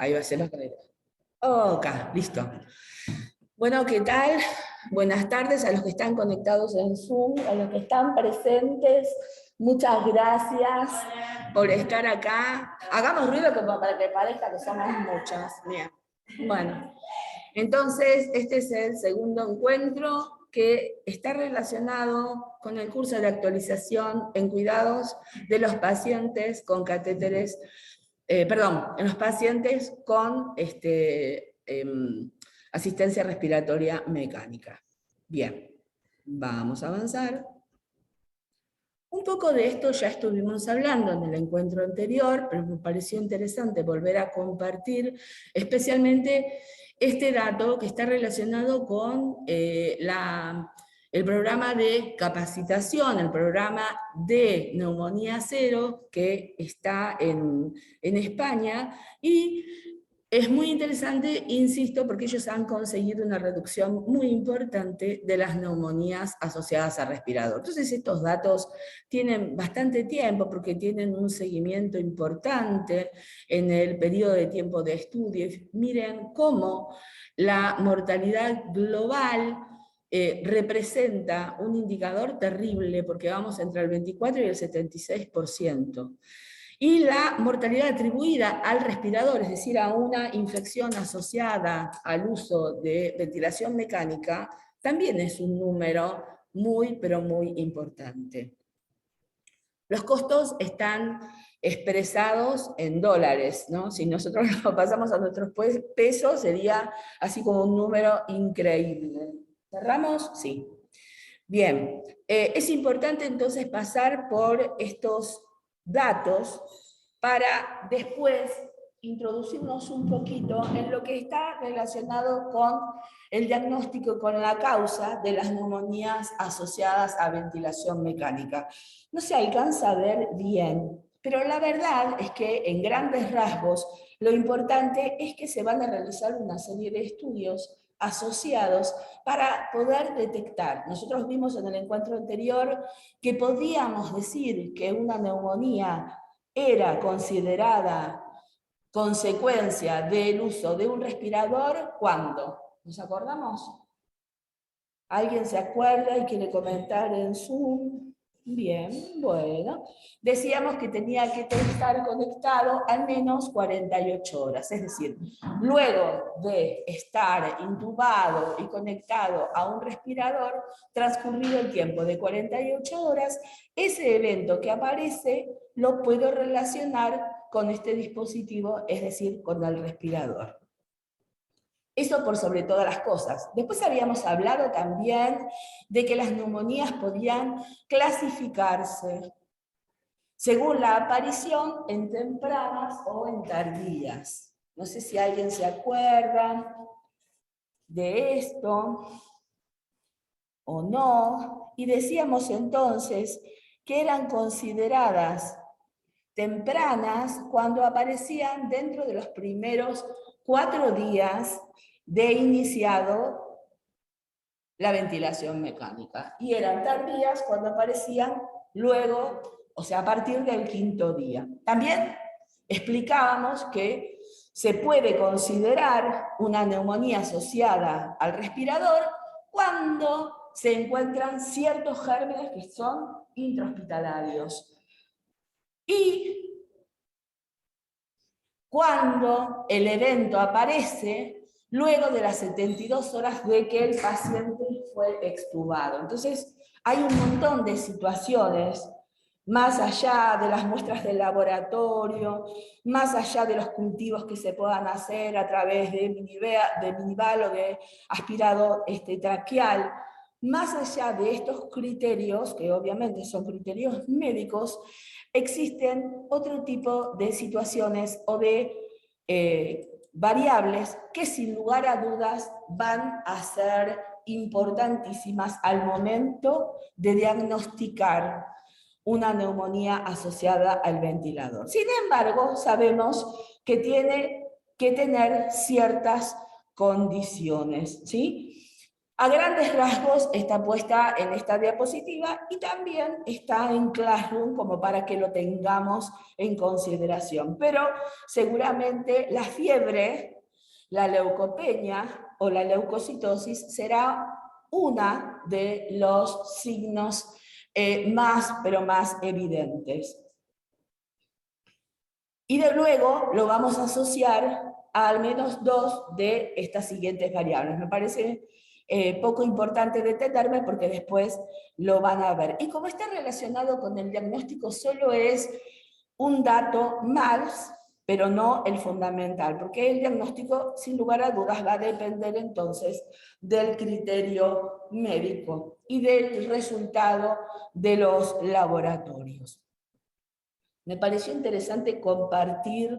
Ahí va a ser la cadera. Ok, listo. Bueno, ¿qué tal? Buenas tardes a los que están conectados en Zoom, a los que están presentes. Muchas gracias por estar acá. Hagamos ruido como para que parezca que somos muchas. Bien. Bueno, entonces este es el segundo encuentro que está relacionado con el curso de actualización en cuidados de los pacientes con catéteres, en los pacientes con asistencia respiratoria mecánica. Bien, vamos a avanzar. Un poco de esto ya estuvimos hablando en el encuentro anterior, pero me pareció interesante volver a compartir especialmente este dato que está relacionado con el programa de capacitación, el programa de neumonía cero que está en España, y es muy interesante, insisto, porque ellos han conseguido una reducción muy importante de las neumonías asociadas al respirador. Entonces estos datos tienen bastante tiempo porque tienen un seguimiento importante en el periodo de tiempo de estudio. Miren cómo la mortalidad global representa un indicador terrible porque vamos entre el 24 y el 76%. Y la mortalidad atribuida al respirador, es decir, a una infección asociada al uso de ventilación mecánica, también es un número muy, pero muy importante. Los costos están expresados en dólares, ¿no? Si nosotros lo pasamos a nuestros pesos, sería así como un número increíble. ¿Cerramos? Sí. Bien, es importante entonces pasar por estos datos para después introducirnos un poquito en lo que está relacionado con el diagnóstico y con la causa de las neumonías asociadas a ventilación mecánica. No se alcanza a ver bien, pero la verdad es que en grandes rasgos lo importante es que se van a realizar una serie de estudios asociados para poder detectar. Nosotros vimos en el encuentro anterior que podíamos decir que una neumonía era considerada consecuencia del uso de un respirador, ¿cuándo? ¿Nos acordamos? ¿Alguien se acuerda y quiere comentar en Zoom? Bien, bueno. Decíamos que tenía que estar conectado al menos 48 horas, es decir, luego de estar intubado y conectado a un respirador, transcurrido el tiempo de 48 horas, ese evento que aparece lo puedo relacionar con este dispositivo, es decir, con el respirador. Eso por sobre todas las cosas. Después habíamos hablado también de que las neumonías podían clasificarse según la aparición en tempranas o en tardías. No sé si alguien se acuerda de esto o no. Y decíamos entonces que eran consideradas tempranas cuando aparecían dentro de los primeros 4 días de iniciado la ventilación mecánica. Y eran tardías cuando aparecían luego, o sea, a partir del 5.º día. También explicábamos que se puede considerar una neumonía asociada al respirador cuando se encuentran ciertos gérmenes que son intrahospitalarios. Y cuando el evento aparece luego de las 72 horas de que el paciente fue extubado. Entonces, hay un montón de situaciones, más allá de las muestras del laboratorio, más allá de los cultivos que se puedan hacer a través de minival o de aspirado traqueal, más allá de estos criterios, que obviamente son criterios médicos, existen otro tipo de situaciones o de variables que sin lugar a dudas van a ser importantísimas al momento de diagnosticar una neumonía asociada al ventilador. Sin embargo, sabemos que tiene que tener ciertas condiciones, ¿sí? A grandes rasgos está puesta en esta diapositiva y también está en Classroom como para que lo tengamos en consideración. Pero seguramente la fiebre, la leucopenia o la leucocitosis será una de los signos más evidentes. Y de luego lo vamos a asociar a al menos dos de estas siguientes variables. Me parece poco importante detenerme porque después lo van a ver. Y como está relacionado con el diagnóstico, solo es un dato más, pero no el fundamental, porque el diagnóstico, sin lugar a dudas, va a depender entonces del criterio médico y del resultado de los laboratorios. Me pareció interesante compartir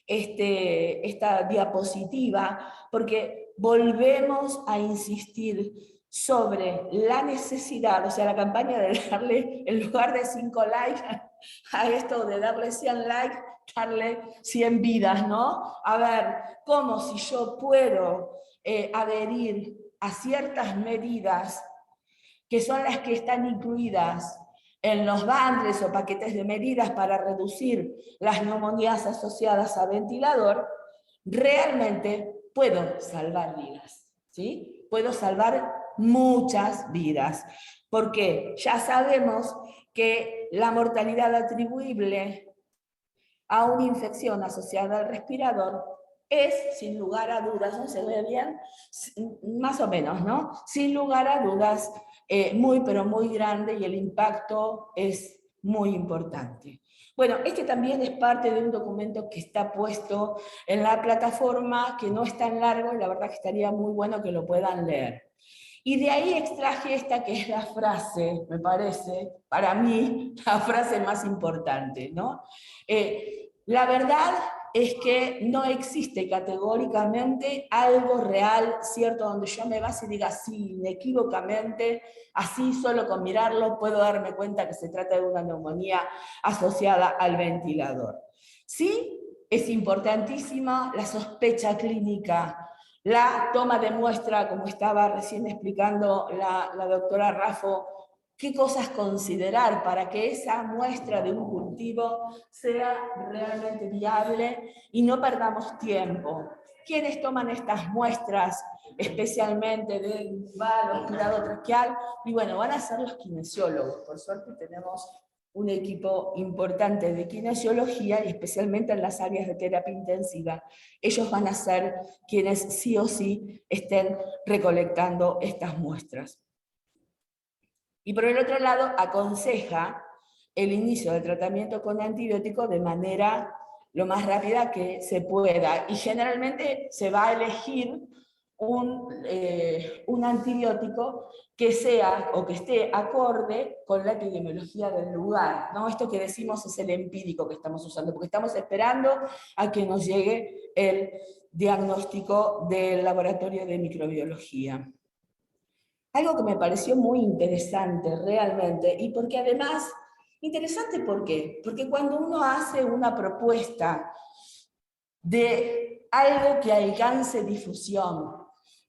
esta diapositiva porque volvemos a insistir sobre la necesidad, o sea, la campaña de darle, en lugar de 5 likes, a esto de darle 100 likes, darle 100 vidas, ¿no? A ver, cómo si yo puedo adherir a ciertas medidas que son las que están incluidas en los bundles o paquetes de medidas para reducir las neumonías asociadas a ventilador, realmente puedo salvar vidas, ¿sí? Puedo salvar muchas vidas, porque ya sabemos que la mortalidad atribuible a una infección asociada al respirador es, sin lugar a dudas, ¿no se ve bien? Más o menos, ¿no? Sin lugar a dudas, muy, pero muy grande y el impacto es muy importante. Bueno, este también es parte de un documento que está puesto en la plataforma, que no es tan largo y la verdad que estaría muy bueno que lo puedan leer. Y de ahí extraje esta que es la frase, me parece, para mí, la frase más importante, ¿no? La verdad es que no existe categóricamente algo real, cierto, donde yo me base y diga, sí, inequívocamente, así solo con mirarlo puedo darme cuenta que se trata de una neumonía asociada al ventilador. Sí, es importantísima la sospecha clínica, la toma de muestra, como estaba recién explicando la doctora Raffo, qué cosas considerar para que esa muestra de un cultivo sea realmente viable y no perdamos tiempo. ¿Quiénes toman estas muestras, especialmente del valo, cuidado traqueal? Y bueno, van a ser los kinesiólogos. Por suerte tenemos un equipo importante de kinesiología y especialmente en las áreas de terapia intensiva. Ellos van a ser quienes sí o sí estén recolectando estas muestras. Y por el otro lado, aconseja el inicio del tratamiento con antibiótico de manera lo más rápida que se pueda. Y generalmente se va a elegir un antibiótico que sea o que esté acorde con la epidemiología del lugar, ¿no? Esto que decimos es el empírico que estamos usando, porque estamos esperando a que nos llegue el diagnóstico del laboratorio de microbiología. Algo que me pareció muy interesante realmente, y porque además, interesante ¿por qué? Porque cuando uno hace una propuesta de algo que alcance difusión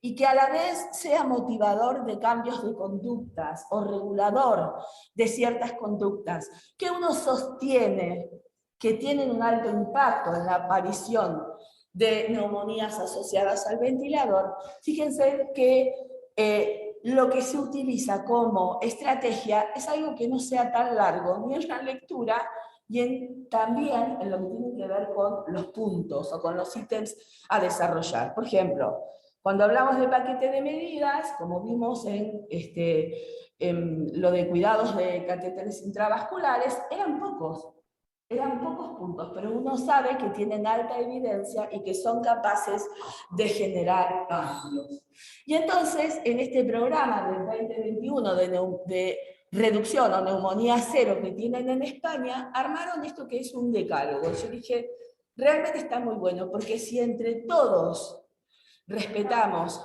y que a la vez sea motivador de cambios de conductas o regulador de ciertas conductas, que uno sostiene que tienen un alto impacto en la aparición de neumonías asociadas al ventilador, fíjense que lo que se utiliza como estrategia es algo que no sea tan largo ni en la lectura y también en lo que tiene que ver con los puntos o con los ítems a desarrollar. Por ejemplo, cuando hablamos de paquete de medidas, como vimos en lo de cuidados de catéteres intravasculares, eran pocos puntos, pero uno sabe que tienen alta evidencia y que son capaces de generar cambios. Y entonces, en este programa del 2021 de reducción o neumonía cero que tienen en España, armaron esto que es un decálogo. Yo dije, realmente está muy bueno, porque si entre todos respetamos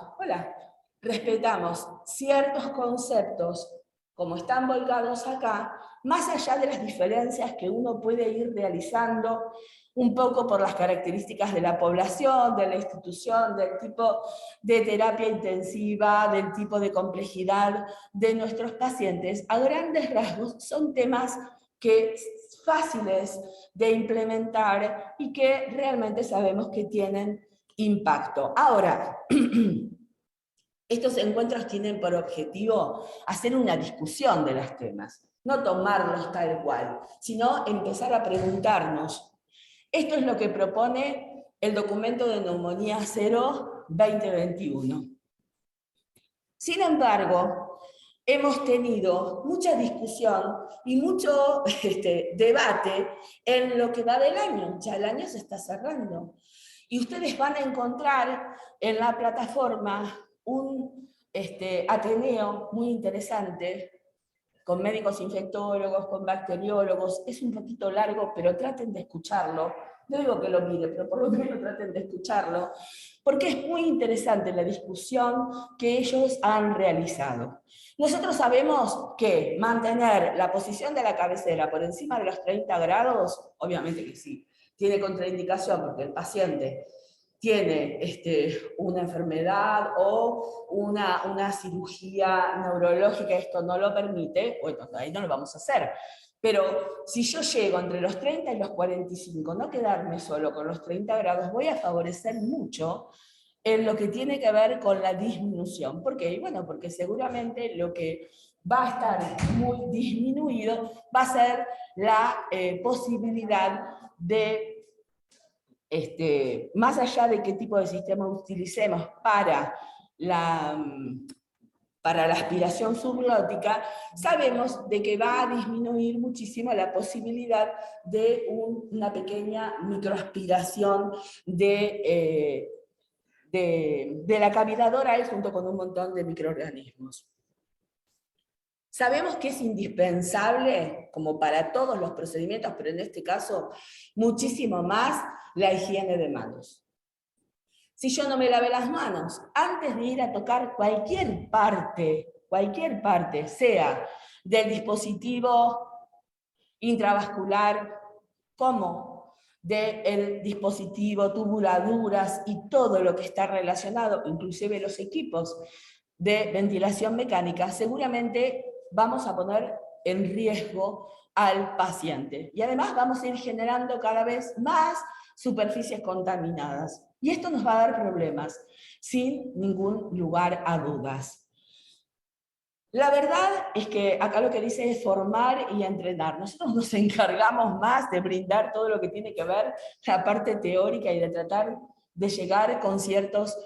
ciertos conceptos como están volcados acá, más allá de las diferencias que uno puede ir realizando, un poco por las características de la población, de la institución, del tipo de terapia intensiva, del tipo de complejidad de nuestros pacientes. A grandes rasgos son temas que fáciles de implementar y que realmente sabemos que tienen impacto. Ahora, estos encuentros tienen por objetivo hacer una discusión de los temas, no tomarlos tal cual, sino empezar a preguntarnos. Esto es lo que propone el documento de Neumonía Cero 2021. Sin embargo, hemos tenido mucha discusión y mucho debate en lo que va del año. Ya el año se está cerrando. Y ustedes van a encontrar en la plataforma un Ateneo muy interesante, con médicos infectólogos, con bacteriólogos. Es un poquito largo, pero traten de escucharlo. No digo que lo miren, pero por lo menos traten de escucharlo, porque es muy interesante la discusión que ellos han realizado. Nosotros sabemos que mantener la posición de la cabecera por encima de los 30 grados, obviamente que sí, tiene contraindicación porque el paciente tiene una enfermedad o una cirugía neurológica, esto no lo permite, bueno, ahí no lo vamos a hacer. Pero si yo llego entre los 30 y los 45, no quedarme solo con los 30 grados, voy a favorecer mucho en lo que tiene que ver con la disminución. ¿Por qué? Bueno, porque seguramente lo que va a estar muy disminuido va a ser la posibilidad de más allá de qué tipo de sistema utilicemos para la aspiración subglótica, sabemos de que va a disminuir muchísimo la posibilidad de una pequeña microaspiración de la cavidad oral junto con un montón de microorganismos. Sabemos que es indispensable, como para todos los procedimientos, pero en este caso muchísimo más, la higiene de manos. Si yo no me lavé las manos antes de ir a tocar cualquier parte, sea del dispositivo intravascular como del dispositivo, tubuladuras y todo lo que está relacionado, inclusive los equipos de ventilación mecánica, seguramente vamos a poner en riesgo al paciente. Y además vamos a ir generando cada vez más superficies contaminadas. Y esto nos va a dar problemas, sin ningún lugar a dudas. La verdad es que acá lo que dice es formar y entrenar. Nosotros nos encargamos más de brindar todo lo que tiene que ver la parte teórica y de tratar de llegar con ciertos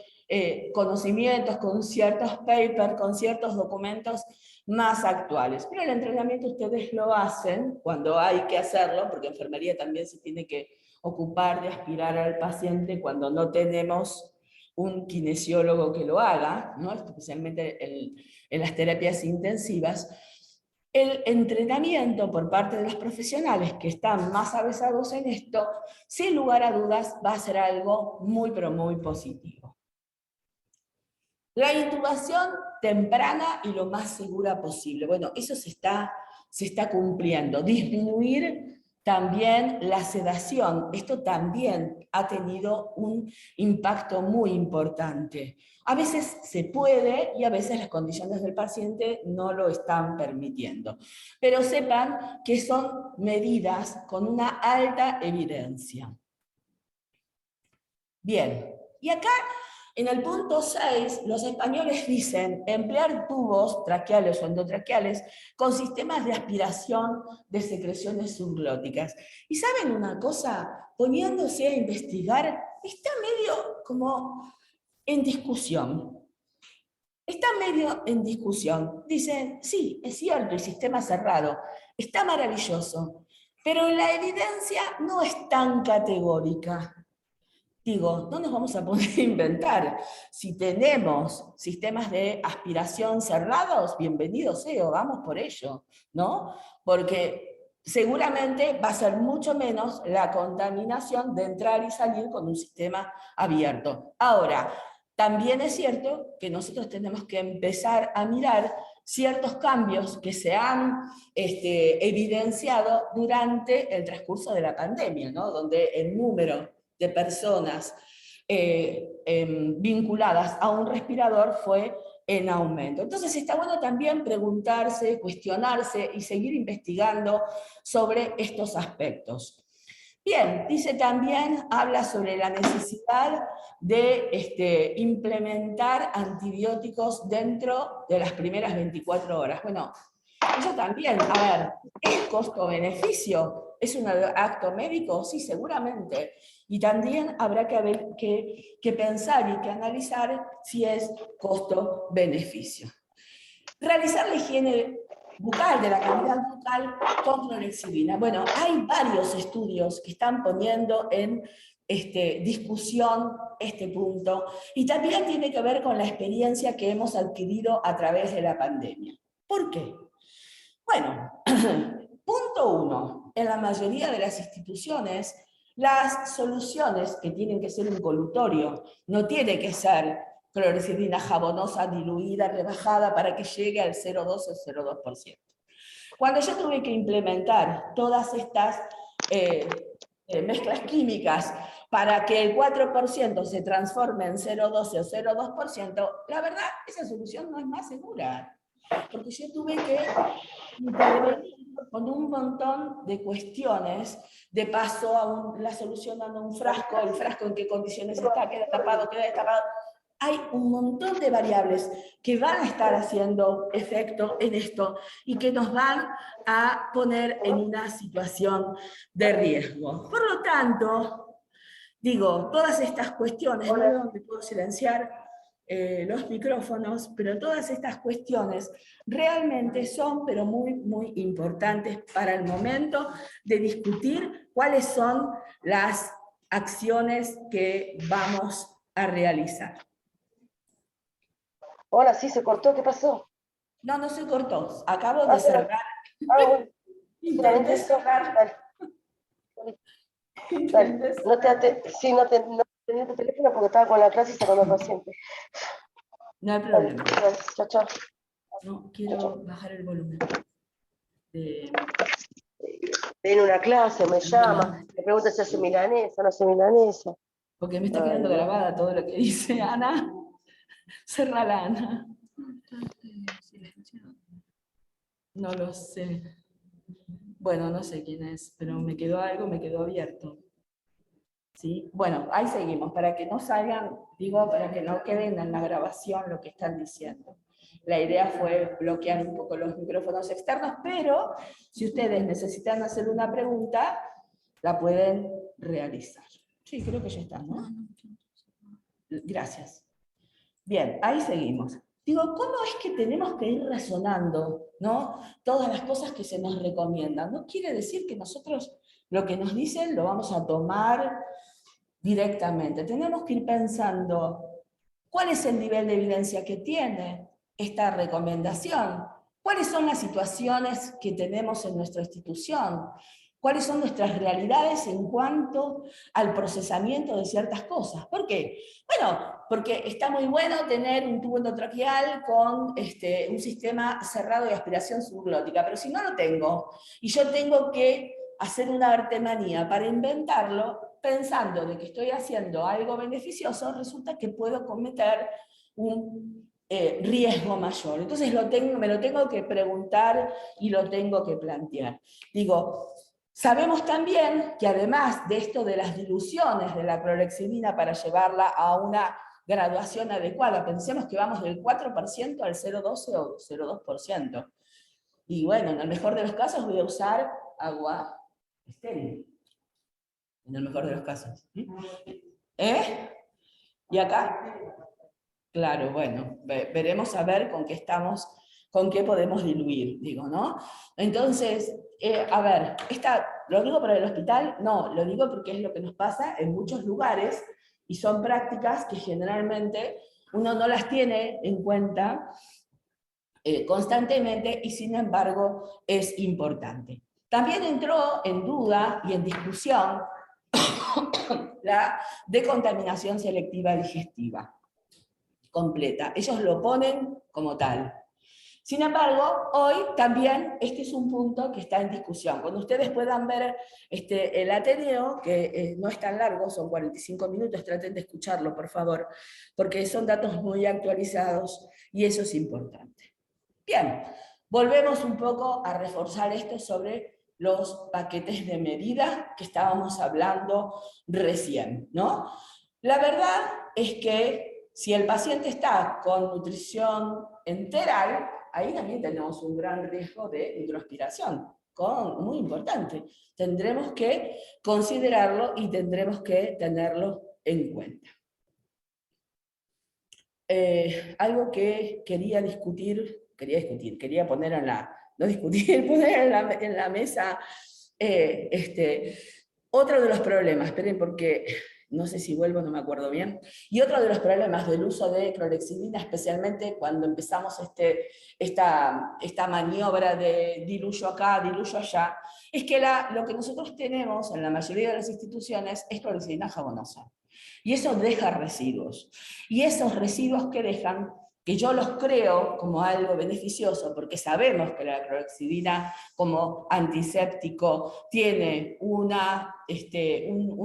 conocimientos, con ciertos papers, con ciertos documentos más actuales. Pero el entrenamiento ustedes lo hacen cuando hay que hacerlo, porque enfermería también se tiene que ocupar de aspirar al paciente cuando no tenemos un kinesiólogo que lo haga, ¿no? Especialmente en las terapias intensivas. El entrenamiento por parte de los profesionales que están más avesados en esto, sin lugar a dudas, va a ser algo muy, pero muy positivo. La intubación temprana y lo más segura posible. Bueno, eso se está cumpliendo. Disminuir también la sedación. Esto también ha tenido un impacto muy importante. A veces se puede y a veces las condiciones del paciente no lo están permitiendo. Pero sepan que son medidas con una alta evidencia. Bien, y acá en el punto 6, los españoles dicen emplear tubos traqueales o endotraqueales con sistemas de aspiración de secreciones subglóticas. ¿Y saben una cosa? Poniéndose a investigar, está medio como en discusión. Está medio en discusión. Dicen, sí, es cierto, el sistema cerrado está maravilloso, pero la evidencia no es tan categórica. Digo, no nos vamos a poder inventar. Si tenemos sistemas de aspiración cerrados, bienvenido sea, vamos por ello, ¿no? Porque seguramente va a ser mucho menos la contaminación de entrar y salir con un sistema abierto. Ahora, también es cierto que nosotros tenemos que empezar a mirar ciertos cambios que se han evidenciado durante el transcurso de la pandemia, ¿no? Donde el número de personas vinculadas a un respirador fue en aumento. Entonces está bueno también preguntarse, cuestionarse y seguir investigando sobre estos aspectos. Bien, dice también, habla sobre la necesidad de implementar antibióticos dentro de las primeras 24 horas. Bueno, eso también, a ver, ¿es costo-beneficio? ¿Es un acto médico? Sí, seguramente. Y también habrá que pensar y que analizar si es costo-beneficio. Realizar la higiene bucal, de la cavidad bucal con clorhexidina. Bueno, hay varios estudios que están poniendo en discusión este punto, y también tiene que ver con la experiencia que hemos adquirido a través de la pandemia. ¿Por qué? Bueno, punto 1. En la mayoría de las instituciones, las soluciones que tienen que ser un colutorio, no tiene que ser clorhexidina jabonosa diluida, rebajada, para que llegue al 0,2 o 0,2%. Cuando yo tuve que implementar todas estas mezclas químicas para que el 4% se transforme en 0,12 o 0,2%, la verdad, esa solución no es más segura, porque yo tuve que intervenir con un montón de cuestiones, de paso a la solución a un frasco, el frasco en qué condiciones está, queda tapado, queda destapado. Hay un montón de variables que van a estar haciendo efecto en esto y que nos van a poner en una situación de riesgo. Por lo tanto, digo, todas estas cuestiones, no veo dónde puedo silenciar los micrófonos, pero todas estas cuestiones realmente son, pero muy, muy importantes para el momento de discutir cuáles son las acciones que vamos a realizar. Ahora sí se cortó, ¿qué pasó? No, no se cortó. Acabo de cerrar. Bueno. Intenté cerrar. Dale. No tenía tu teléfono porque estaba con la clase y sacando paciente. No hay problema. Chao, chao. No, quiero bajar el volumen. Viene una clase, me llama, me pregunta si hace milanesa, no hace milanesa. Porque me está quedando grabada todo lo que dice Ana. Cerrala, Ana. No lo sé. Bueno, no sé quién es, pero me quedó algo, me quedó abierto. ¿Sí? Bueno, ahí seguimos, para que no salgan, digo, para que no queden en la grabación lo que están diciendo. La idea fue bloquear un poco los micrófonos externos, pero si ustedes necesitan hacer una pregunta, la pueden realizar. Sí, creo que ya está, ¿no? Gracias. Bien, ahí seguimos. Digo, ¿cómo es que tenemos que ir razonando, ¿no? Todas las cosas que se nos recomiendan? No quiere decir que nosotros lo que nos dicen lo vamos a tomar directamente. Tenemos que ir pensando cuál es el nivel de evidencia que tiene esta recomendación, cuáles son las situaciones que tenemos en nuestra institución, cuáles son nuestras realidades en cuanto al procesamiento de ciertas cosas. ¿Por qué? Bueno, porque está muy bueno tener un tubo endotraqueal con un sistema cerrado de aspiración subglótica, pero si no lo tengo y yo tengo que hacer una artemanía para inventarlo, pensando de que estoy haciendo algo beneficioso, resulta que puedo cometer un riesgo mayor. Entonces me lo tengo que preguntar y lo tengo que plantear. Digo, sabemos también que además de esto de las diluciones de la clorhexidina para llevarla a una graduación adecuada, pensemos que vamos del 4% al 0,12 o 0,2%. Y bueno, en el mejor de los casos voy a usar agua estéril. En el mejor de los casos. ¿Eh? ¿Y acá? Claro, bueno, veremos a ver con qué podemos diluir, digo, ¿no? Entonces, a ver, ¿lo digo para el hospital? No, lo digo porque es lo que nos pasa en muchos lugares y son prácticas que generalmente uno no las tiene en cuenta constantemente y sin embargo es importante. También entró en duda y en discusión la decontaminación selectiva digestiva completa. Ellos lo ponen como tal. Sin embargo, hoy también este es un punto que está en discusión. Cuando ustedes puedan ver el Ateneo, que no es tan largo, son 45 minutos, traten de escucharlo, por favor, porque son datos muy actualizados y eso es importante. Bien, volvemos un poco a reforzar esto sobre los paquetes de medida que estábamos hablando recién, ¿no? La verdad es que si el paciente está con nutrición enteral, ahí también tenemos un gran riesgo de microaspiración, muy importante. Tendremos que considerarlo y tendremos que tenerlo en cuenta. Algo que quería poner en la, no discutir, poner en la mesa, otro de los problemas, esperen porque no sé si vuelvo, no me acuerdo bien, y otro de los problemas del uso de clorhexidina, especialmente cuando empezamos esta maniobra de diluyo acá, diluyo allá, es que lo que nosotros tenemos en la mayoría de las instituciones es clorhexidina jabonosa. Y eso deja residuos. Y esos residuos que dejan, que yo los creo como algo beneficioso, porque sabemos que la clorhexidina como antiséptico tiene un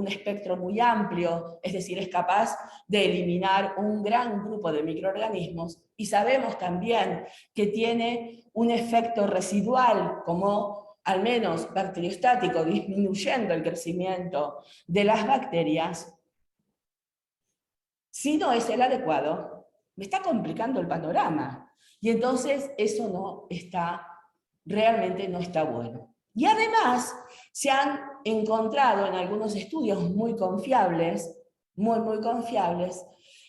espectro muy amplio, es decir, es capaz de eliminar un gran grupo de microorganismos, y sabemos también que tiene un efecto residual, como al menos bacteriostático, disminuyendo el crecimiento de las bacterias. Si no es el adecuado, me está complicando el panorama. Y entonces eso realmente no está bueno. Y además se han encontrado en algunos estudios muy confiables, muy confiables,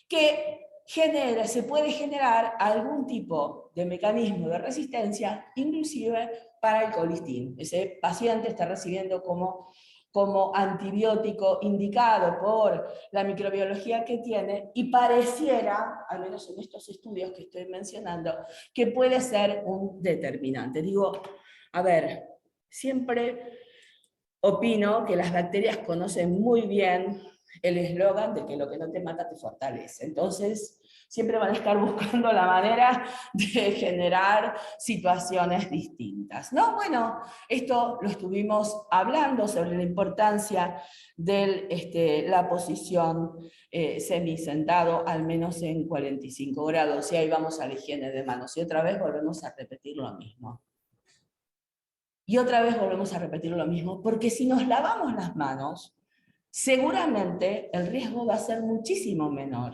que se puede generar algún tipo de mecanismo de resistencia, inclusive para el colistin. Ese paciente está recibiendo como antibiótico indicado por la microbiología que tiene, y pareciera, al menos en estos estudios que estoy mencionando, que puede ser un determinante. Digo, a ver, siempre opino que las bacterias conocen muy bien el eslogan de que lo que no te mata te fortalece. Entonces, siempre van a estar buscando la manera de generar situaciones distintas, ¿no? Bueno, esto lo estuvimos hablando sobre la importancia de la posición semisentado, al menos en 45 grados, y ahí vamos a la higiene de manos. Y otra vez volvemos a repetir lo mismo. Y otra vez volvemos a repetir lo mismo, porque si nos lavamos las manos, seguramente el riesgo va a ser muchísimo menor.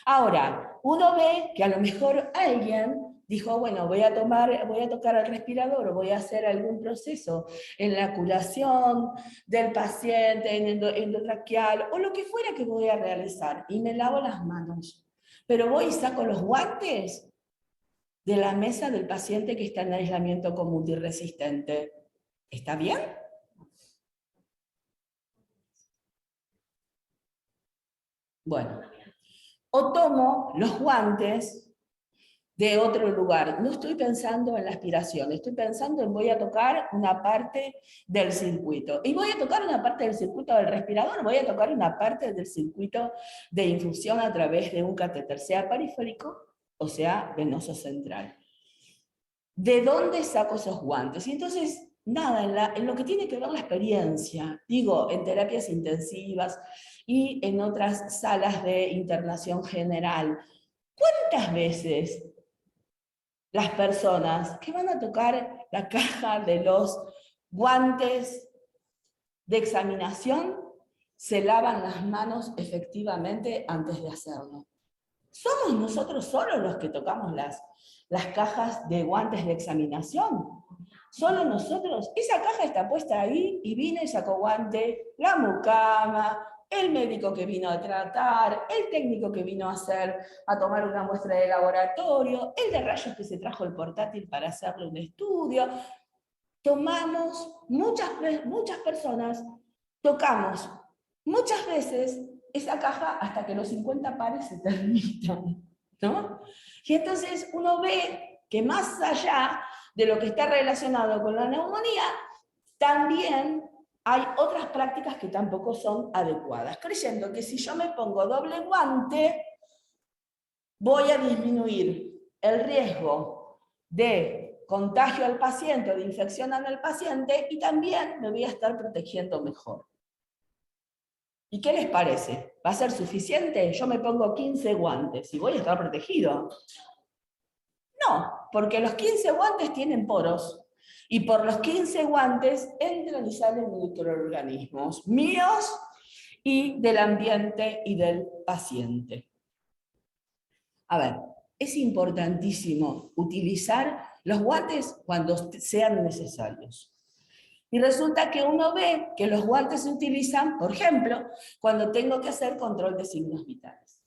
Ahora, uno ve que a lo mejor alguien dijo, bueno, voy a tocar el respirador o voy a hacer algún proceso en la curación del paciente, en endotraqueal, o lo que fuera que voy a realizar, y me lavo las manos. Pero voy y saco los guantes de la mesa del paciente que está en aislamiento con multiresistente. ¿Está bien? Bueno, o tomo los guantes de otro lugar. No estoy pensando en la aspiración, estoy pensando en voy a tocar una parte del circuito. Y voy a tocar una parte del circuito del respirador, voy a tocar una parte del circuito de infusión a través de un catéter, sea periférico o sea venoso central. ¿De dónde saco esos guantes? Y entonces, nada, en lo que tiene que ver la experiencia, digo, en terapias intensivas y en otras salas de internación general, ¿cuántas veces las personas que van a tocar la caja de los guantes de examinación se lavan las manos efectivamente antes de hacerlo? ¿Somos nosotros solos los que tocamos las cajas de guantes de examinación? ¿Solo nosotros? Esa caja está puesta ahí y vino y sacó guante la mucama, el médico que vino a tratar, el técnico que vino a tomar una muestra de laboratorio, el de rayos que se trajo el portátil para hacerle un estudio. Tomamos, muchas personas tocamos muchas veces esa caja hasta que los 50 pares se terminan, ¿no? Y entonces uno ve que más allá de lo que está relacionado con la neumonía, también hay otras prácticas que tampoco son adecuadas, creyendo que si yo me pongo doble guante, voy a disminuir el riesgo de contagio al paciente o de infección al paciente, y también me voy a estar protegiendo mejor. ¿Y qué les parece? ¿Va a ser suficiente? Yo me pongo 15 guantes y voy a estar protegido. No, porque los 15 guantes tienen poros. Y por los 15 guantes entran y salen microorganismos míos y del ambiente y del paciente. A ver, es importantísimo utilizar los guantes cuando sean necesarios. Y resulta que uno ve que los guantes se utilizan, por ejemplo, cuando tengo que hacer control de signos vitales.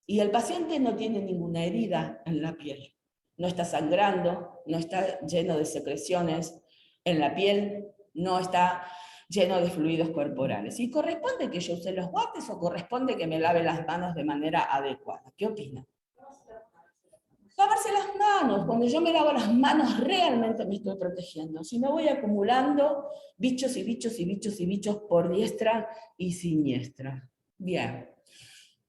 Y el paciente no tiene ninguna herida en la piel. No está sangrando, no está lleno de secreciones en la piel, no está lleno de fluidos corporales. ¿Y corresponde que yo use los guantes o corresponde que me lave las manos de manera adecuada? ¿Qué opina? Lavarse las manos. Cuando yo me lavo las manos realmente me estoy protegiendo. Si no voy acumulando bichos y bichos y bichos y bichos por diestra y siniestra. Bien.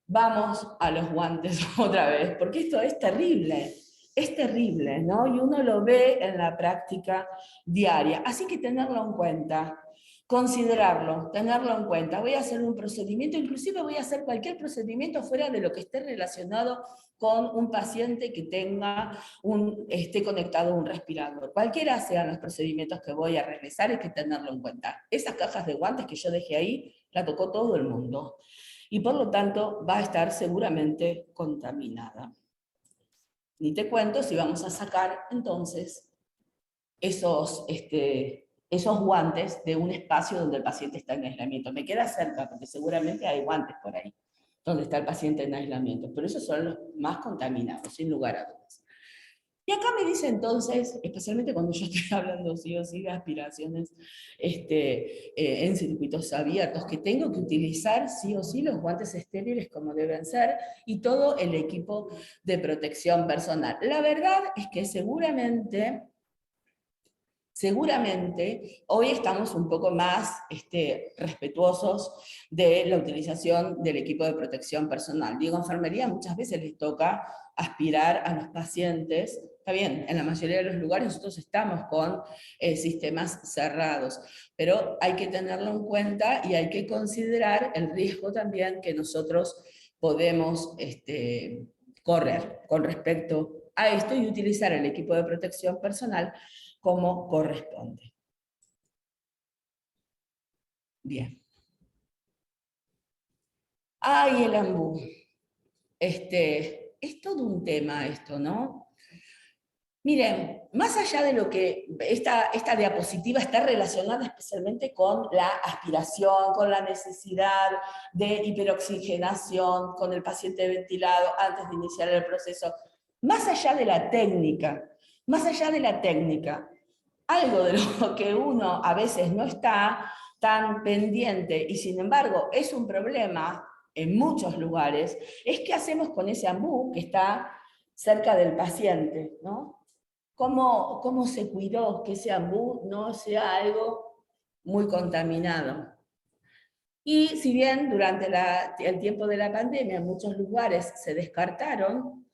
Vamos a los guantes otra vez, porque esto es terrible, ¿no? Y uno lo ve en la práctica diaria. Así que tenerlo en cuenta, considerarlo, tenerlo en cuenta. Voy a hacer un procedimiento, inclusive voy a hacer cualquier procedimiento fuera de lo que esté relacionado con un paciente que esté conectado a un respirador. Cualquiera sean los procedimientos que voy a realizar, hay que tenerlo en cuenta. Esas cajas de guantes que yo dejé ahí, la tocó todo el mundo. Y por lo tanto va a estar seguramente contaminada. Ni te cuento si vamos a sacar entonces esos guantes de un espacio donde el paciente está en aislamiento. Me queda cerca, porque seguramente hay guantes por ahí, donde está el paciente en aislamiento, pero esos son los más contaminados, sin lugar a dudas. Y acá me dice entonces, especialmente cuando yo estoy hablando sí o sí de aspiraciones en circuitos abiertos, que tengo que utilizar sí o sí los guantes estériles como deben ser y todo el equipo de protección personal. La verdad es que seguramente hoy estamos un poco más respetuosos de la utilización del equipo de protección personal. Digo, enfermería muchas veces les toca aspirar a los pacientes. Está bien, en la mayoría de los lugares nosotros estamos con sistemas cerrados, pero hay que tenerlo en cuenta y hay que considerar el riesgo también que nosotros podemos correr con respecto a esto y utilizar el equipo de protección personal como corresponde. Bien. Ay, el ambú. Es todo un tema esto, ¿no? Miren, más allá de lo que esta diapositiva está relacionada especialmente con la aspiración, con la necesidad de hiperoxigenación, con el paciente ventilado antes de iniciar el proceso, más allá de la técnica, algo de lo que uno a veces no está tan pendiente y sin embargo es un problema en muchos lugares, es qué hacemos con ese ambú que está cerca del paciente, ¿no? ¿Cómo se cuidó que ese ambú no sea algo muy contaminado? Y si bien durante el tiempo de la pandemia en muchos lugares se descartaron,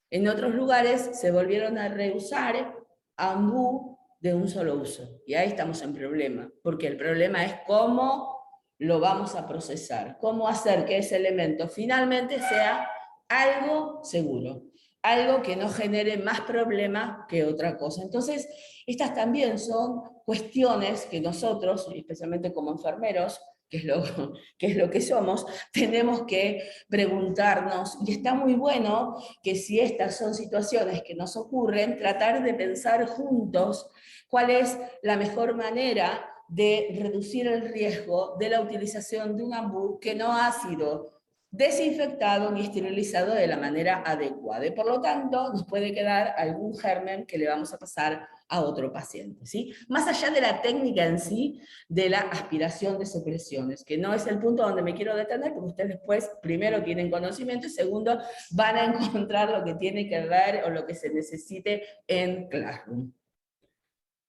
en otros lugares se volvieron a reusar ambú de un solo uso. Y ahí estamos en problema, porque el problema es cómo lo vamos a procesar, cómo hacer que ese elemento finalmente sea algo seguro, algo que no genere más problemas que otra cosa. Entonces, estas también son cuestiones que nosotros, especialmente como enfermeros, que es lo que somos, tenemos que preguntarnos, y está muy bueno que si estas son situaciones que nos ocurren, tratar de pensar juntos cuál es la mejor manera de reducir el riesgo de la utilización de un ambú que no ha sido desinfectado ni esterilizado de la manera adecuada. Y por lo tanto, nos puede quedar algún germen que le vamos a pasar a otro paciente, ¿sí? Más allá de la técnica en sí, de la aspiración de secreciones, que no es el punto donde me quiero detener, porque ustedes después, primero, tienen conocimiento, y segundo, van a encontrar lo que tiene que ver o lo que se necesite en Classroom.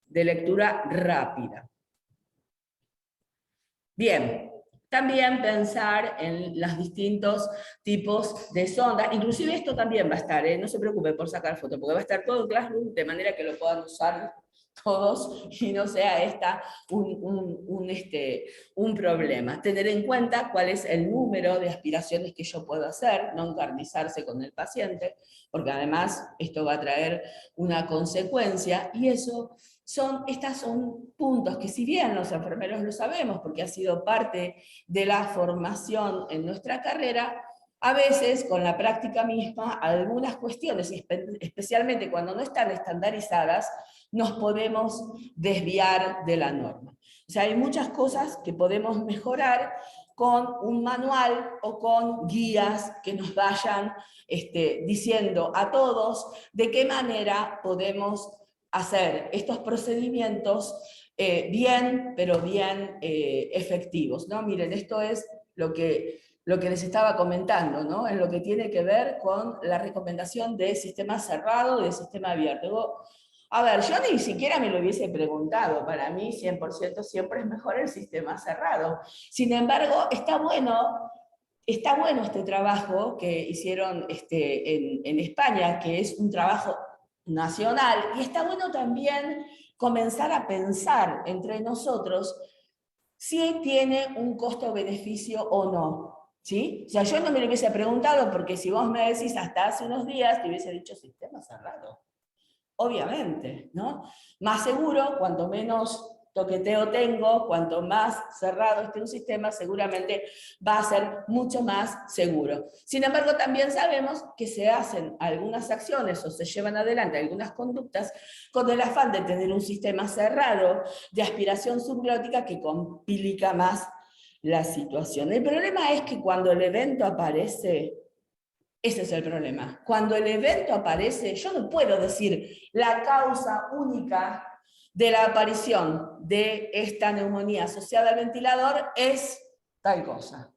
De lectura rápida. Bien, También pensar en los distintos tipos de sonda, inclusive esto también va a estar, no se preocupe por sacar foto, porque va a estar todo en Classroom de manera que lo puedan usar todos y no sea un problema. Tener en cuenta cuál es el número de aspiraciones que yo puedo hacer, no encarnizarse con el paciente, porque además esto va a traer una consecuencia y estos son puntos que si bien los enfermeros lo sabemos porque ha sido parte de la formación en nuestra carrera, a veces con la práctica misma, algunas cuestiones, especialmente cuando no están estandarizadas, nos podemos desviar de la norma. O sea, hay muchas cosas que podemos mejorar con un manual o con guías que nos vayan diciendo a todos de qué manera podemos hacer estos procedimientos bien, pero bien efectivos, ¿no? Miren, esto es lo que les estaba comentando, ¿no? En lo que tiene que ver con la recomendación de sistema cerrado, de sistema abierto. A ver, yo ni siquiera me lo hubiese preguntado, para mí 100% siempre es mejor el sistema cerrado. Sin embargo, está bueno este trabajo que hicieron en España, que es un trabajo nacional, y está bueno también comenzar a pensar entre nosotros si tiene un costo-beneficio o no. ¿Sí? O sea, yo no me lo hubiese preguntado porque si vos me decís hasta hace unos días, te hubiese dicho sistema cerrado. Obviamente, ¿no? Más seguro, cuanto menos toqueteo tengo, cuanto más cerrado esté un sistema, seguramente va a ser mucho más seguro. Sin embargo, también sabemos que se hacen algunas acciones o se llevan adelante algunas conductas con el afán de tener un sistema cerrado de aspiración subglótica que complica más la situación. El problema es que cuando el evento aparece, ese es el problema. Cuando el evento aparece, yo no puedo decir la causa única de la aparición de esta neumonía asociada al ventilador es tal cosa.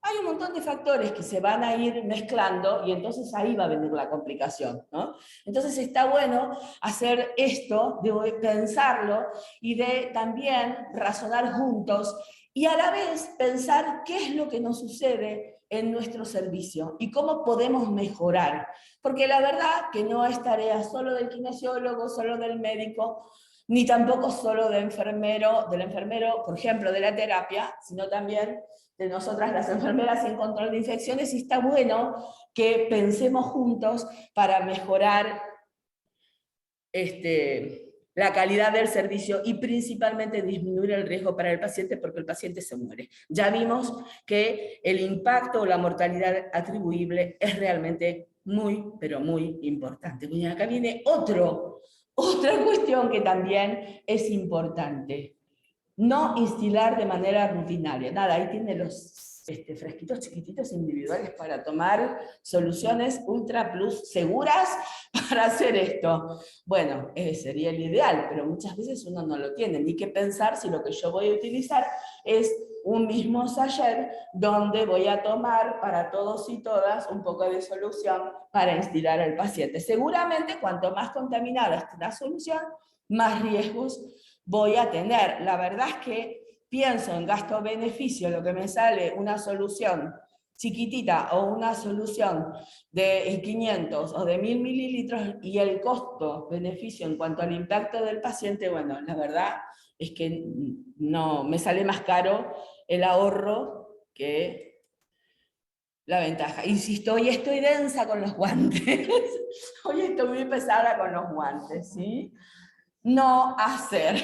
Hay un montón de factores que se van a ir mezclando y entonces ahí va a venir la complicación, ¿no? Entonces está bueno hacer esto, de pensarlo y de también razonar juntos y a la vez pensar qué es lo que nos sucede en nuestro servicio y cómo podemos mejorar. Porque la verdad que no es tarea solo del kinesiólogo, solo del médico, ni tampoco solo del enfermero, por ejemplo, de la terapia, sino también de nosotras las enfermeras en control de infecciones, y está bueno que pensemos juntos para mejorar la calidad del servicio y principalmente disminuir el riesgo para el paciente porque el paciente se muere. Ya vimos que el impacto o la mortalidad atribuible es realmente muy, pero muy importante. Y acá viene otra cuestión que también es importante. No instilar de manera rutinaria. Nada, ahí tiene los fresquitos chiquititos individuales para tomar soluciones ultra plus seguras para hacer esto. Bueno, sería el ideal, pero muchas veces uno no lo tiene, ni que pensar si lo que yo voy a utilizar es un mismo sachet donde voy a tomar para todos y todas un poco de solución para instilar al paciente. Seguramente cuanto más contaminada esté la solución, más riesgos voy a tener. La verdad es que pienso en gasto-beneficio, lo que me sale una solución chiquitita o una solución de 500 o de 1000 mililitros y el costo-beneficio en cuanto al impacto del paciente, bueno, la verdad es que no, me sale más caro el ahorro que la ventaja. Insisto, hoy estoy densa con los guantes, hoy estoy muy pesada con los guantes, ¿sí? No hacer,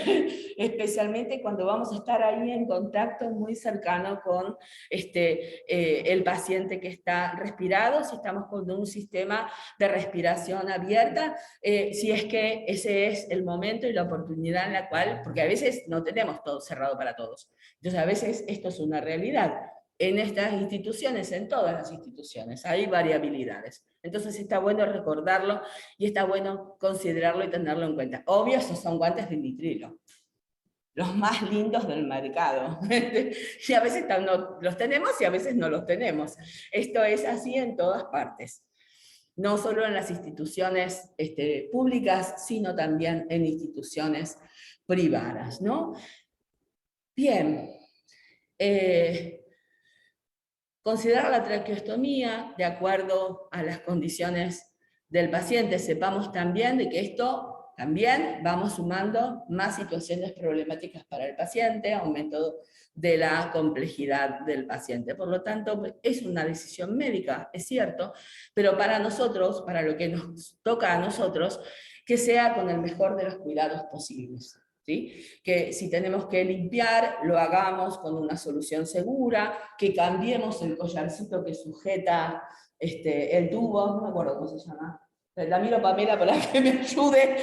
especialmente cuando vamos a estar ahí en contacto muy cercano con el paciente que está respirado, si estamos con un sistema de respiración abierta, si es que ese es el momento y la oportunidad en la cual, porque a veces no tenemos todo cerrado para todos, entonces a veces esto es una realidad. En estas instituciones, en todas las instituciones, hay variabilidades. Entonces está bueno recordarlo y está bueno considerarlo y tenerlo en cuenta. Obvio, esos son guantes de nitrilo, los más lindos del mercado. Y a veces los tenemos y a veces no los tenemos. Esto es así en todas partes. No solo en las instituciones públicas, sino también en instituciones privadas, ¿no? Bien. Considerar la traqueostomía de acuerdo a las condiciones del paciente. Sepamos también de que esto también vamos sumando más situaciones problemáticas para el paciente, aumento de la complejidad del paciente. Por lo tanto, es una decisión médica, es cierto, pero para nosotros, para lo que nos toca a nosotros, que sea con el mejor de los cuidados posibles. ¿Sí? Que si tenemos que limpiar, lo hagamos con una solución segura, que cambiemos el collarcito que sujeta el tubo, no me acuerdo cómo se llama. La miro a Pamela para que me ayude,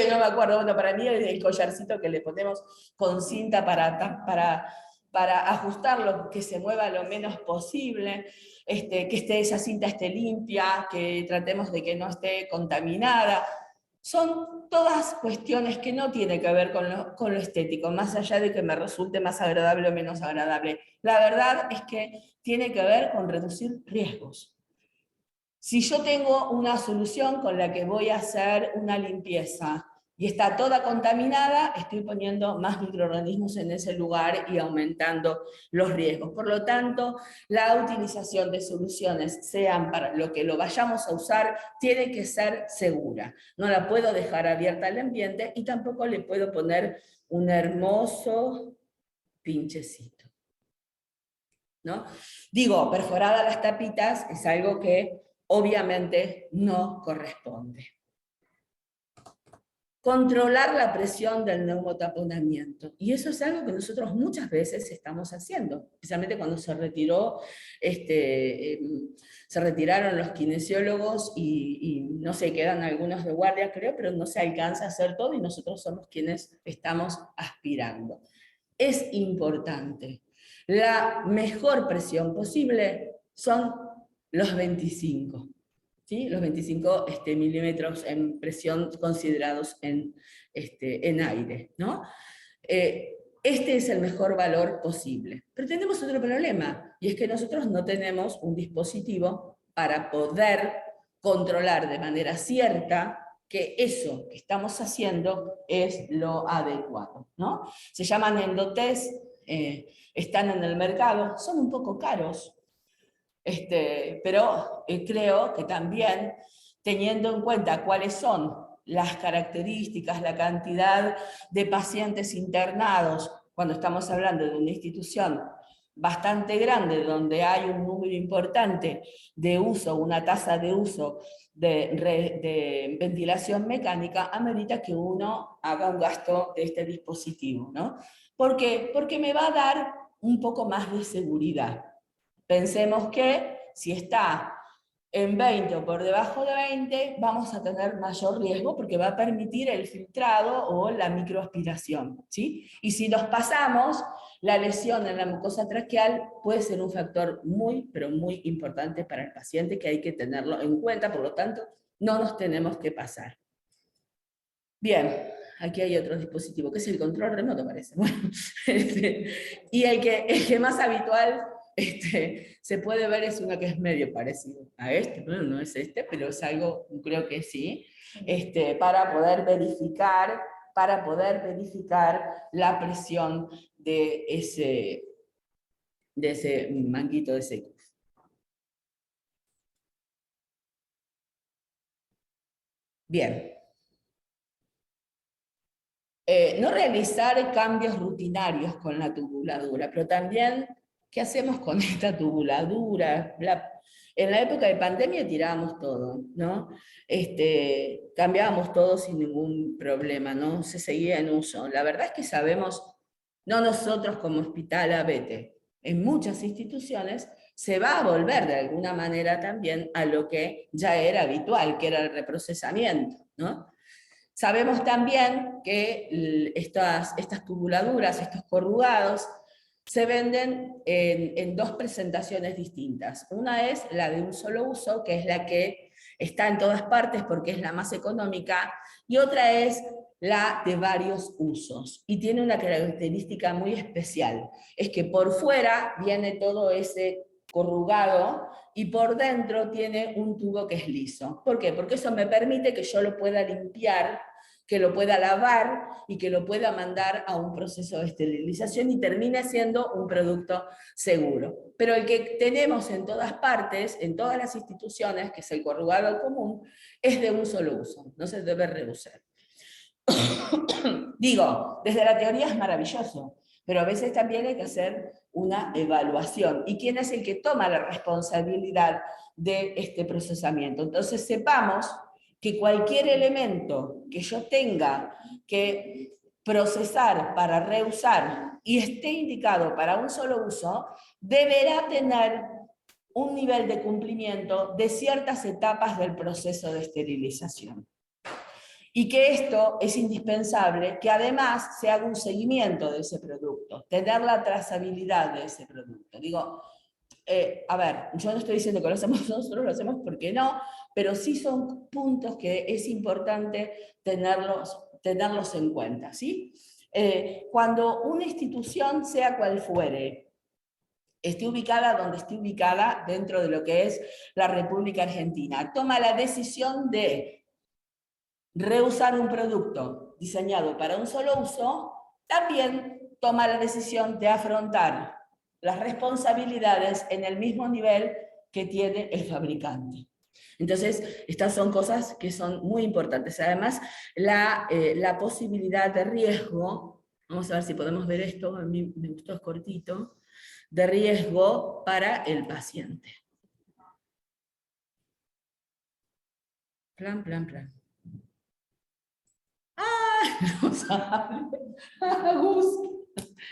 no me acuerdo, bueno, para mí es el collarcito que le ponemos con cinta para ajustarlo, que se mueva lo menos posible, que esa cinta esté limpia, que tratemos de que no esté contaminada. Son todas cuestiones que no tienen que ver con lo estético, más allá de que me resulte más agradable o menos agradable. La verdad es que tiene que ver con reducir riesgos. Si yo tengo una solución con la que voy a hacer una limpieza y está toda contaminada, estoy poniendo más microorganismos en ese lugar y aumentando los riesgos. Por lo tanto, la utilización de soluciones, sean para lo que lo vayamos a usar, tiene que ser segura. No la puedo dejar abierta al ambiente y tampoco le puedo poner un hermoso pinchecito, ¿no? Digo, perforadas las tapitas es algo que obviamente no corresponde. Controlar la presión del neumotaponamiento. Y eso es algo que nosotros muchas veces estamos haciendo, especialmente cuando se retiraron los kinesiólogos y no sé, quedan algunos de guardia, creo, pero no se alcanza a hacer todo y nosotros somos quienes estamos aspirando. Es importante. La mejor presión posible son los 25. ¿Sí? Los 25 milímetros en presión considerados en aire, ¿no? Este es el mejor valor posible. Pero tenemos otro problema, y es que nosotros no tenemos un dispositivo para poder controlar de manera cierta que eso que estamos haciendo es lo adecuado, ¿no? Se llaman endotest, están en el mercado, son un poco caros, pero creo que también, teniendo en cuenta cuáles son las características, la cantidad de pacientes internados, cuando estamos hablando de una institución bastante grande, donde hay un número importante de uso, una tasa de uso de ventilación mecánica, amerita que uno haga un gasto de este dispositivo, ¿no? ¿Por qué? Porque me va a dar un poco más de seguridad. Pensemos que si está en 20 o por debajo de 20, vamos a tener mayor riesgo porque va a permitir el filtrado o la microaspiración, ¿sí? Y si nos pasamos, la lesión en la mucosa traqueal puede ser un factor muy, pero muy importante para el paciente que hay que tenerlo en cuenta, por lo tanto, no nos tenemos que pasar. Bien, aquí hay otro dispositivo, que es el control remoto, parece. Bueno, y el que más habitual se puede ver es uno que es medio parecido a bueno, no es pero es algo, creo que sí, para poder verificar la presión de ese manguito de seco. Bien. No realizar cambios rutinarios con la tubuladura, pero también, ¿qué hacemos con esta tubuladura? En la época de pandemia tirábamos todo, ¿no? Cambiábamos todo sin ningún problema, ¿no? Se seguía en uso. La verdad es que sabemos, no nosotros como Hospital Abete, en muchas instituciones se va a volver de alguna manera también a lo que ya era habitual, que era el reprocesamiento, ¿no? Sabemos también que estas tubuladuras, estos corrugados, se venden en dos presentaciones distintas. Una es la de un solo uso, que es la que está en todas partes porque es la más económica, y otra es la de varios usos. Y tiene una característica muy especial, es que por fuera viene todo ese corrugado y por dentro tiene un tubo que es liso. ¿Por qué? Porque eso me permite que yo lo pueda limpiar, que lo pueda lavar y que lo pueda mandar a un proceso de esterilización y termine siendo un producto seguro. Pero el que tenemos en todas partes, en todas las instituciones, que es el corrugado común, es de un solo uso, no se debe reusar. Digo, desde la teoría es maravilloso, pero a veces también hay que hacer una evaluación. ¿Y quién es el que toma la responsabilidad de este procesamiento? Entonces sepamos que cualquier elemento que yo tenga que procesar para reusar y esté indicado para un solo uso, deberá tener un nivel de cumplimiento de ciertas etapas del proceso de esterilización. Y que esto es indispensable, que además se haga un seguimiento de ese producto, tener la trazabilidad de ese producto. Digo, a ver, yo no estoy diciendo que lo hacemos nosotros, lo hacemos porque no, pero sí son puntos que es importante tenerlos en cuenta, ¿sí? Cuando una institución, sea cual fuere, esté ubicada donde esté ubicada dentro de lo que es la República Argentina, toma la decisión de reusar un producto diseñado para un solo uso, también toma la decisión de afrontar las responsabilidades en el mismo nivel que tiene el fabricante. Entonces, estas son cosas que son muy importantes. Además, la posibilidad de riesgo, vamos a ver si podemos ver esto, a mí me gustó, es cortito, de riesgo para el paciente. Plan, plan, plan. No sabe. Gus.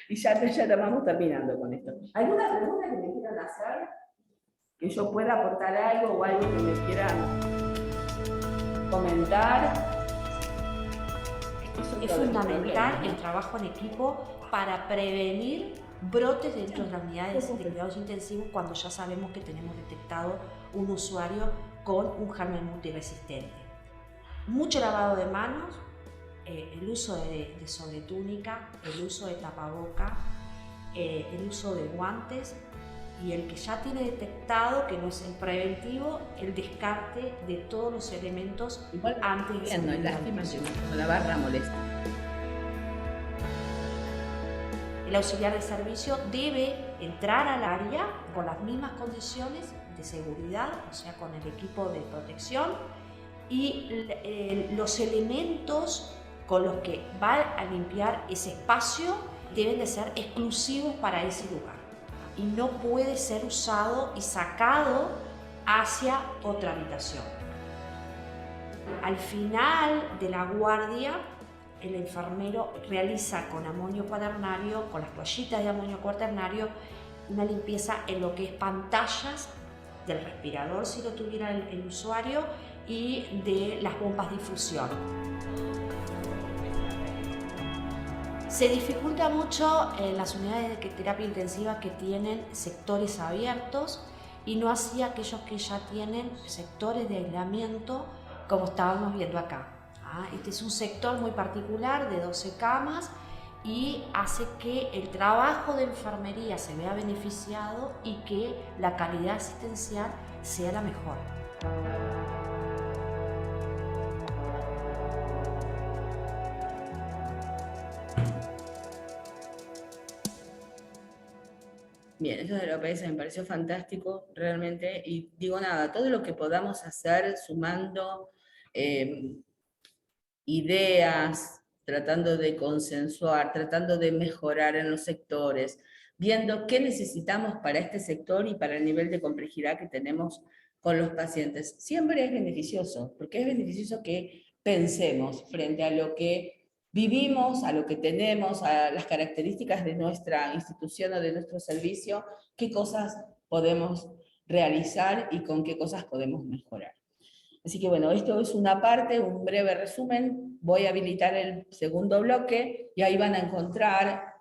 Y ya vamos terminando con esto. ¿Alguna pregunta que me quieran hacer? Que yo pueda aportar algo o algo que me quieran comentar. Es fundamental el trabajo en equipo para prevenir brotes dentro de las unidades de cuidados intensivos cuando ya sabemos que tenemos detectado un usuario con un germen multiresistente. Mucho lavado de manos, el uso de sobretúnica, el uso de tapaboca, el uso de guantes y el que ya tiene detectado, que no es el preventivo, el descarte de todos los elementos igual antes de salir. No hay lástima como la barra molesta. El auxiliar de servicio debe entrar al área con las mismas condiciones de seguridad, o sea, con el equipo de protección y los elementos con los que va a limpiar ese espacio deben de ser exclusivos para ese lugar y no puede ser usado y sacado hacia otra habitación. Al final de la guardia, el enfermero realiza con amonio cuaternario, con las toallitas de amonio cuaternario, una limpieza en lo que es pantallas del respirador, si lo tuviera el usuario, y de las bombas de difusión. Se dificulta mucho en las unidades de terapia intensiva que tienen sectores abiertos y no así aquellos que ya tienen sectores de aislamiento, como estábamos viendo acá. Este es un sector muy particular de 12 camas y hace que el trabajo de enfermería se vea beneficiado y que la calidad asistencial sea la mejor. Bien, eso de la OPS me pareció fantástico, realmente, y digo nada, todo lo que podamos hacer sumando ideas, tratando de consensuar, tratando de mejorar en los sectores, viendo qué necesitamos para este sector y para el nivel de complejidad que tenemos con los pacientes. Siempre es beneficioso, porque es beneficioso que pensemos frente a lo que vivimos, a lo que tenemos, a las características de nuestra institución o de nuestro servicio, qué cosas podemos realizar y con qué cosas podemos mejorar. Así que bueno, esto es una parte, un breve resumen. Voy a habilitar el segundo bloque y ahí van a encontrar,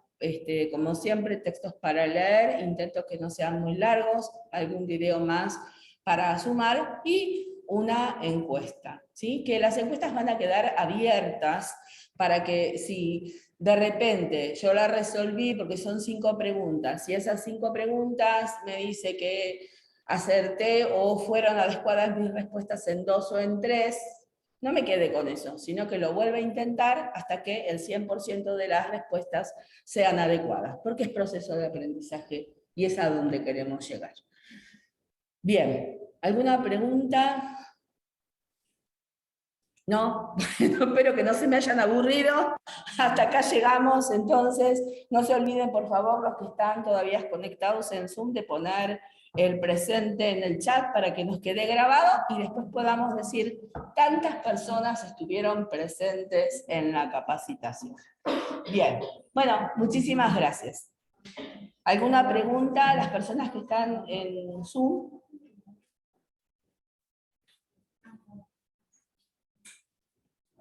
como siempre, textos para leer, intento que no sean muy largos, algún video más para sumar y una encuesta, ¿sí? Que las encuestas van a quedar abiertas para que si de repente yo la resolví, porque son 5 preguntas, si esas 5 preguntas me dice que acerté o fueron adecuadas mis respuestas en 2 o en 3, no me quede con eso, sino que lo vuelva a intentar hasta que el 100% de las respuestas sean adecuadas, porque es proceso de aprendizaje y es a donde queremos llegar. Bien, ¿alguna pregunta? No, bueno, espero que no se me hayan aburrido. Hasta acá llegamos, entonces no se olviden, por favor, los que están todavía conectados en Zoom, de poner el presente en el chat para que nos quede grabado y después podamos decir tantas personas estuvieron presentes en la capacitación. Bien, bueno, muchísimas gracias. ¿Alguna pregunta a las personas que están en Zoom?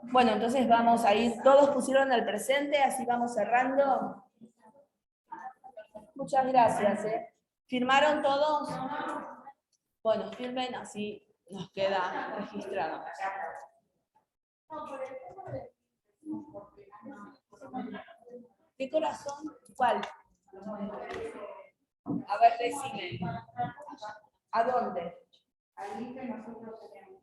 Bueno, entonces vamos a ir, todos pusieron el presente, así vamos cerrando. Muchas gracias. ¿Firmaron todos? Bueno, firmen, así nos queda registrado. ¿Qué corazón? ¿Cuál? A ver, decime. ¿A dónde? Allí que nosotros tenemos.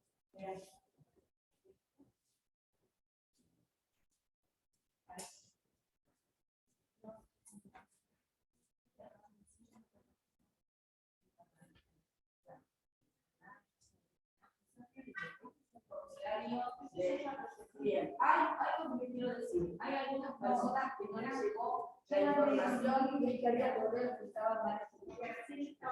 Bien, hay algo que quiero decir. Hay algunas personas que no les llegó la información y es que había correos que estaban mal escritos.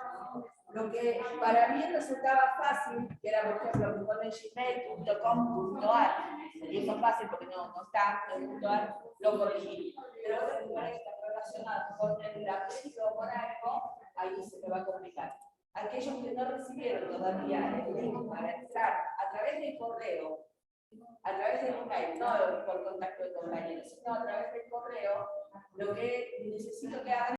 Lo que para mí resultaba fácil, que era por ejemplo que ponen gmail.com.ar, y eso es fácil porque no está en .ar, lo corregí. Pero otro lugar que está relacionado con el apellido o con algo, ahí se me va a complicar. Aquellos que no recibieron todavía el link para entrar a través del correo, a través del email, no por contacto de compañeros, sino a través del correo, lo que necesito que hagan